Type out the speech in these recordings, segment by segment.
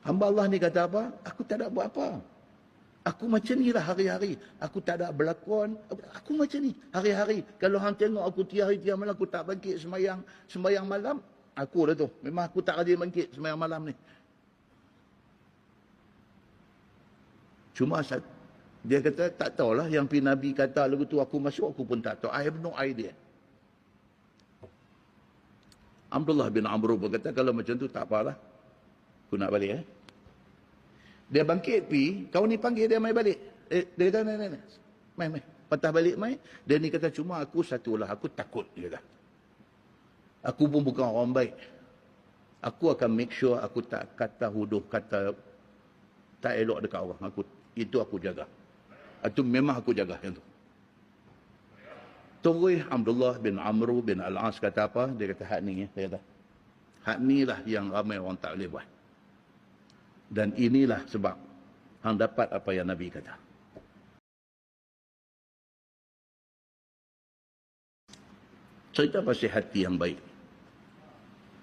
Hamba Allah ni kata apa? Aku tak ada buat apa. Aku macam ni lah hari-hari. Aku tak ada berlakon. Aku macam ni hari-hari. Kalau hang tengok aku tiap hari tiap malam, aku tak bangkit sembahyang malam. Aku dah tu. Memang aku tak rajin bangkit sembahyang malam ni. Cuma dia kata tak tahulah yang Nabi kata lagu tu aku masuk, aku pun tak tahu. I have no idea. Abdullah bin Amr berkata kalau macam tu tak apalah. Aku nak balik Dia bangkit pi, kau ni panggil dia mai balik. Dia kata mai. Patah balik mai. Dia ni kata cuma aku satulah, aku takut dia kata. Aku pun bukan orang baik. Aku akan make sure aku tak kata huduh, kata tak elok dekat orang. Itu aku jaga. Itu memang aku jaga yang tu. Tunggu Abdullah bin Amr bin Al-As kata apa? Dia kata hak ni dia kata. Hak ni lah yang ramai orang tak boleh buat. Dan inilah sebab hang dapat apa yang Nabi kata. Cerita pasal hati yang baik.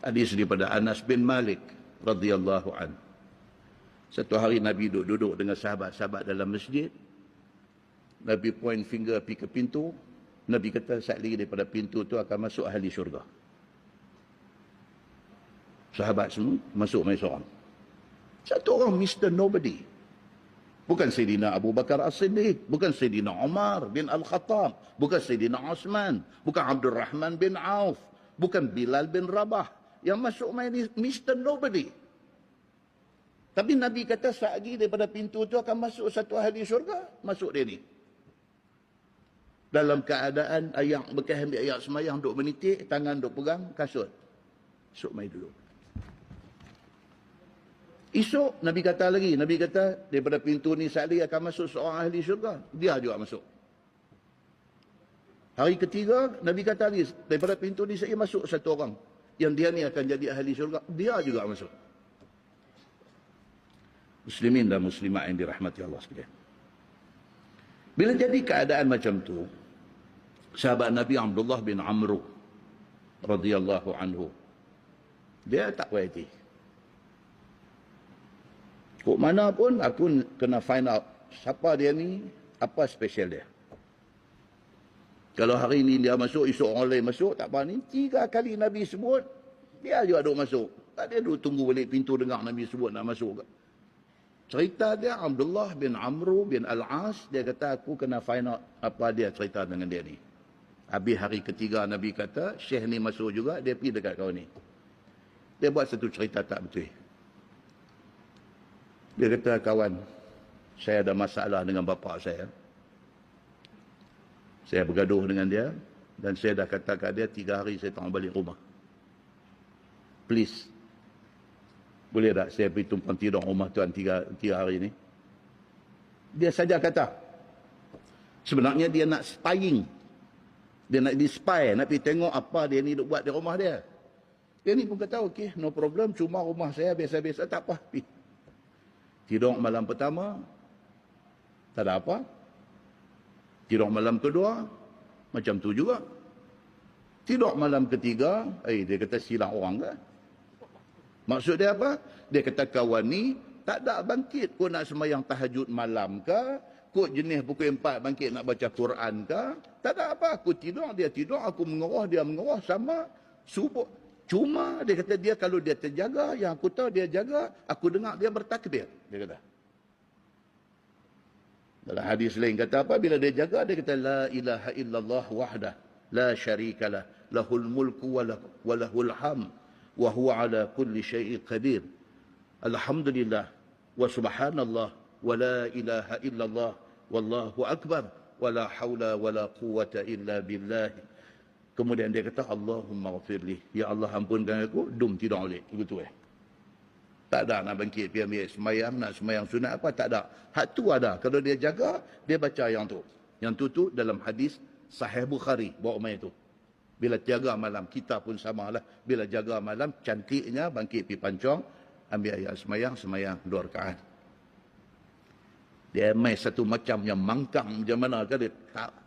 Hadis daripada Anas bin Malik radhiyallahu an. Satu hari Nabi duduk dengan sahabat-sahabat dalam masjid. Nabi point finger pergi ke pintu. Nabi kata saat lagi daripada pintu tu akan masuk ahli syurga. Sahabat semua masuk mai seorang. Satu orang Mr. Nobody. Bukan Sayyidina Abu Bakar As-Siddiq. Bukan Sayyidina Umar bin Al-Khattab. Bukan Sayyidina Osman. Bukan Abdul Rahman bin Auf. Bukan Bilal bin Rabah. Yang masuk mai ni Mr. Nobody. Tapi Nabi kata saat lagi daripada pintu tu akan masuk satu ahli syurga. Masuk dia ni. Dalam keadaan bekas ambil ayat semayang, duk menitik, tangan duk pegang, kasut. Esok mai dulu. Esok, Nabi kata lagi, Nabi kata, daripada pintu ni saat lagi akan masuk seorang ahli syurga. Dia juga masuk. Hari ketiga, Nabi kata lagi, daripada pintu ni saat lagi masuk satu orang. Yang dia ni akan jadi ahli syurga. Dia juga masuk. Muslimin dan muslimat yang dirahmati Allah sekalian. Bila jadi keadaan macam tu, sahabat Nabi Abdullah bin Amr radhiyallahu anhu, dia tak puas hati. Kok mana pun aku kena find out siapa dia ni, apa special dia. Kalau hari ni dia masuk, esok orang lain masuk, tak apa ni. 3 kali Nabi sebut, dia juga duk masuk. Tak dia duk tunggu balik pintu dengar Nabi sebut nak masuk. Cerita dia Abdullah bin Amr bin Al-As, dia kata aku kena find out apa dia cerita dengan dia ni. Habis hari ketiga Nabi kata, Syekh ni masuk juga, dia pergi dekat kau ni. Dia buat satu cerita tak betul. Dia kata, kawan, saya ada masalah dengan bapa saya. Saya bergaduh dengan dia, dan saya dah kata kat dia 3 hari saya tak balik rumah. Please, boleh tak saya pergi tumpang tidur rumah tuan 3 hari ni? Dia saja kata. Sebenarnya dia nak spying. Dia nak di spy, nak pergi tengok apa dia ni duk buat di rumah dia. Dia ni pun kata, okey, no problem, cuma rumah saya biasa-biasa, tak apa. Pergi. Tidur malam pertama, tak ada apa. Tidur malam kedua, macam tu juga. Tidur malam ketiga, dia kata silap orang ke? Maksud dia apa? Dia kata kawan ni tak ada bangkit kau nak sembahyang tahajud malam ke? Kau jenis pukul 4 bangkit nak baca Quran ke? Tak ada apa. Aku tidur, dia tidur, aku mengeroh, dia mengeroh, sama subuh. Cuma dia kata dia kalau dia terjaga, yang aku tahu dia jaga, aku dengar dia bertakbir. Dia kata. Dalam hadis lain kata apa? Bila dia jaga, dia kata la ilaha illallah wahdah, la syarikalah, lahul mulku wa lahul hamd. Wa huwa ala kulli syai'in qadir. Alhamdulillah wa subhanallah wa la ilaha illallah wallahu akbar wa la haula wa la quwwata illa billah. Kemudian dia kata Allahumma ghafirli, ya Allah ampunkan aku, dum tidur balik. Begitu Tak ada nak bangkit pergi ambil sembahyang, nak sembahyang sunat apa, tak ada. Hak tu ada. Kalau dia jaga, dia baca yang tu. Yang tu dalam hadis Sahih Bukhari bawa mai tu. Bila jaga malam, kita pun samalah. Bila jaga malam, cantiknya bangkit pergi pancong, ambil ayat semayang 2 rakaat. Dia main satu macam yang mangkang macam mana ke dia.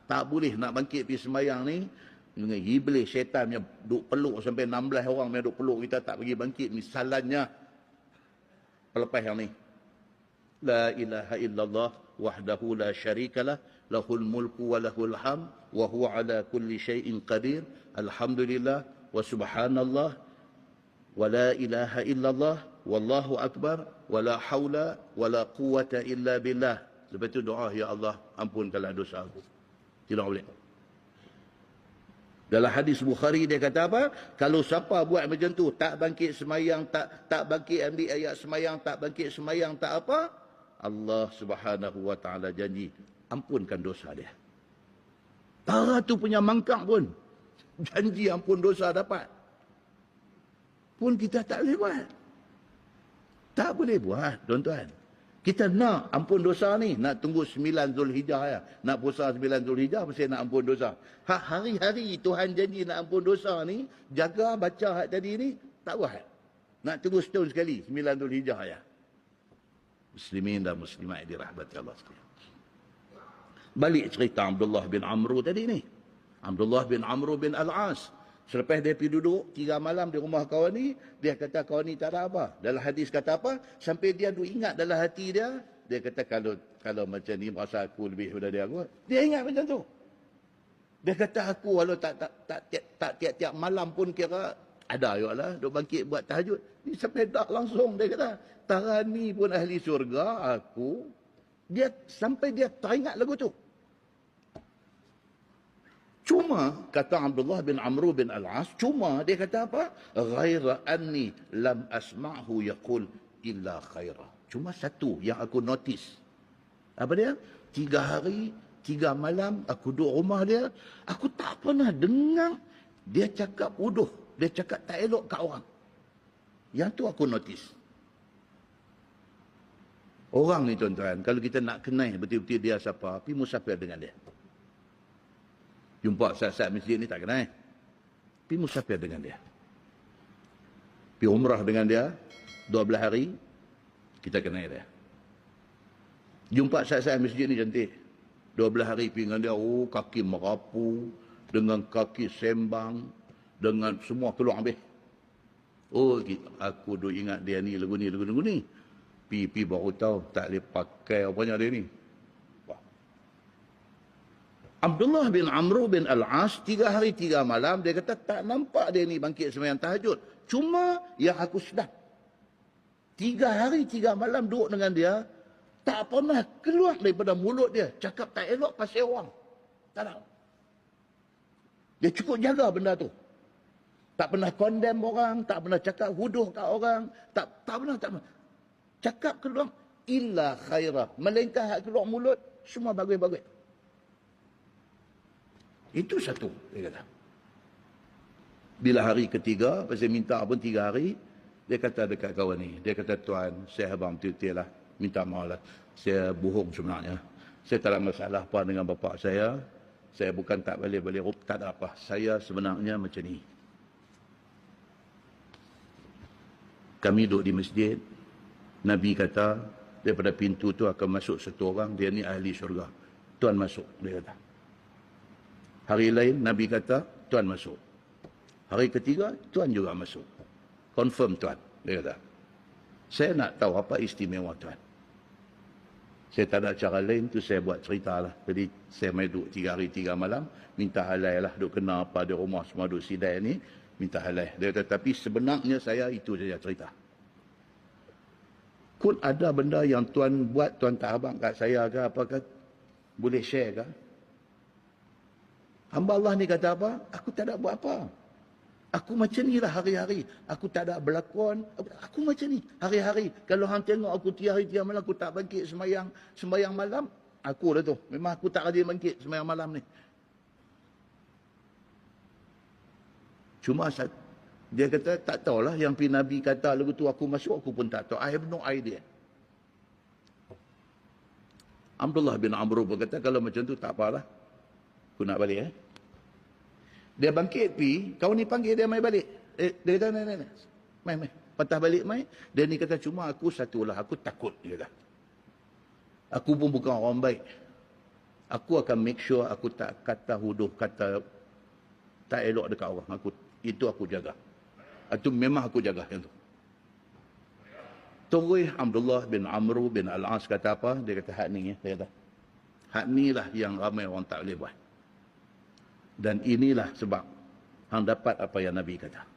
Tak boleh nak bangkit pergi semayang ni. Dengan iblis, syaitan yang duk peluk sampai 16 orang yang duk peluk kita tak pergi bangkit. Misalannya, Pelepas yang ni. La ilaha illallah wahdahu la syarikalah lahul mulku wa lahul ham wa huwa ala kulli syai'in qadir. Alhamdulillah wa subhanallah wa la ilaha illallah wallahu akbar wa la haula wa la quwwata illa billah. Lepas tu doa, ya Allah ampunkanlah dosa aku. Tidak boleh. Dalam hadis Bukhari dia kata apa? Kalau siapa buat macam tu, tak bangkit semayang, tak bangkit ambil ayat semayang, tak bangkit semayang, tak apa, Allah Subhanahu wa taala janji ampunkan dosa dia. Para tu punya mangkak pun janji ampun dosa dapat. Pun kita tak boleh buat. Tak boleh buat, tuan-tuan. Kita nak ampun dosa ni, nak tunggu 9 Zulhijjah ya. Nak puasa 9 Zulhijjah mesti nak ampun dosa. Hari-hari Tuhan janji nak ampun dosa ni, jaga baca hak tadi ni, tak buat. Nak tunggu setahun sekali 9 Zulhijjah ya. Muslimin dan muslimat dirahmati Allah sekalian. Balik cerita Abdullah bin Amru tadi ni. Abdullah bin Amru bin Al-As. Selepas dia pergi duduk 3 malam di rumah kawan ni, dia kata kawan ni tak ada apa. Dalam hadis kata apa? Sampai dia duk ingat dalam hati dia, dia kata kalau macam ni merasa aku lebih daripada dia aku. Dia ingat macam tu. Dia kata aku walau tak tiap-tiap malam pun kira ada juga lah duk bangkit buat tahajud. Ni sampai dah langsung dia kata, tara ni pun ahli syurga aku. Dia sampai dia teringat lagu tu. Cuma, kata Abdullah bin Amru bin Al-As, cuma dia kata apa? Ghaira anni lam asma'hu yaqul illa khaira. Cuma satu yang aku notice. Apa dia? 3 hari, 3 malam, aku duduk rumah dia, aku tak pernah dengar dia cakap uduh. Dia cakap tak elok kat orang. Yang tu aku notice. Orang ni tuan-tuan, kalau kita nak kenal betul-betul dia siapa, pergi musafir dengan dia. Jumpa saat-saat masjid ni tak kenal. Pergi musafir dengan dia. Pergi umrah dengan dia 12 hari, kita kenal dia. Jumpa saat-saat masjid ni cantik. 12 hari pergi dengan dia, oh kaki merapu, dengan kaki sembang, dengan semua keluar habis. Oh aku duk ingat dia ni lagu ni. Pi baru tahu tak boleh pakai apanya dia ni. Abdullah bin Amru bin Al-As 3 hari 3 malam dia kata tak nampak dia ni bangkit sembahyang tahajud. Cuma yang aku sedap 3 hari 3 malam duduk dengan dia, tak pernah keluar daripada mulut dia cakap tak elok pasal orang. Tak tahu. Dia cukup jaga benda tu. Tak pernah condemn orang, tak pernah cakap huduh kat orang, tak pernah. Cakap keluar illa khairah. Melainkan hak keluar mulut semua bagus-bagus. Itu satu, dia kata. Bila hari ketiga, pasal minta pun 3 hari, dia kata dekat kawan ni, dia kata, tuan, saya abang betul-betul lah, minta maaf lah, saya bohong sebenarnya. Saya tak ada masalah apa dengan bapa saya bukan tak balik-balik, tak ada apa. Saya sebenarnya macam ni. Kami duduk di masjid, Nabi kata, daripada pintu tu akan masuk satu orang, dia ni ahli syurga. Tuan masuk, dia kata. Hari lain, Nabi kata, tuan masuk. Hari ketiga, tuan juga masuk. Confirm tuan, dia kata. Saya nak tahu apa istimewa tuan. Saya tak ada cara lain, tu saya buat cerita lah. Jadi, saya main duduk 3 hari 3 malam, minta halal lah, duduk kena apa di rumah semua duduk sidai ni, minta halal. Dia kata, tapi sebenarnya saya itu saja cerita. Kun ada benda yang tuan buat, tuan tak abang kat saya ke, apakah boleh share ke? Hamba Allah ni kata apa? Aku tak ada buat apa. Aku macam ni lah hari-hari. Aku tak ada berlakon. Aku macam ni hari-hari. Kalau hang tengok aku tiap hari tiap malam, aku tak bangkit sembahyang malam, aku lah tu. Memang aku tak rajin bangkit sembahyang malam ni. Cuma dia kata, tak tahulah yang Nabi kata lagu tu aku masuk, aku pun tak tahu. I have no idea. Abdullah bin Amr berkata, kalau macam tu tak apalah. Aku nak balik Dia bangkit pergi, kawan ni panggil dia mai balik. Dia kata, mai. Patah balik mai. Dia ni kata, cuma aku satulah, aku takut. Dia kata. Aku pun bukan orang baik. Aku akan make sure aku tak kata huduh, kata tak elok dekat orang. Itu aku jaga. Itu memang aku jaga yang tu. Tunggu Abdullah bin Amru bin Al-As kata apa? Dia kata hak ni ya. Dia kata, hak ni lah yang ramai orang tak boleh buat. Dan inilah sebab hang dapat apa yang Nabi kata.